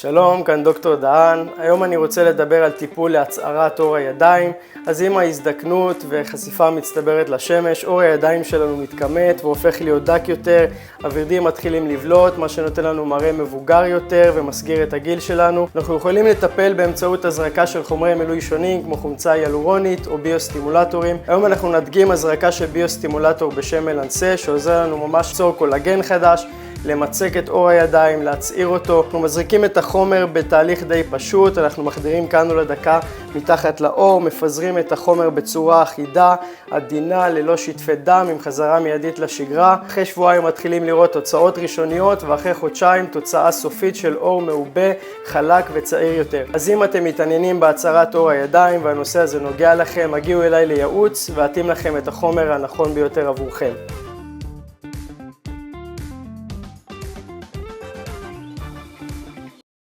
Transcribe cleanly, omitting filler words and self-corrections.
שלום, כאן דוקטור דהן. היום אני רוצה לדבר על טיפול להצערת עור הידיים. אז עם ההזדקנות וחשיפה מצטברת לשמש, עור הידיים שלנו מתכמת והופך להיות דק יותר, הוורידים מתחילים לבלוט, מה שנותן לנו מראה מבוגר יותר ומסגיר את הגיל שלנו. אנחנו יכולים לטפל באמצעות הזרקה של חומרי מילוי שונים כמו חומצה היאלורונית או ביוסטימולטורים. היום אנחנו נדגים הזרקה של ביוסטימולטור בשם מלנסה, שעוזר לנו ממש ליצור קולגן חדש, למצק את עור הידיים, להצעיר אותו. אנחנו מזריקים את החומר בתהליך די פשוט, אנחנו מחדירים כאן לדקה מתחת לעור, מפזרים את החומר בצורה אחידה, עדינה, ללא שטפי דם, עם חזרה מיידית לשגרה. אחרי שבועיים מתחילים לראות תוצאות ראשוניות, ואחרי חודשיים תוצאה סופית של עור מעובה, חלק וצעיר יותר. אז אם אתם מתעניינים בהצערת עור הידיים והנושא הזה נוגע לכם, הגיעו אליי לייעוץ ואתאים לכם את החומר הנכון ביותר עבורכם.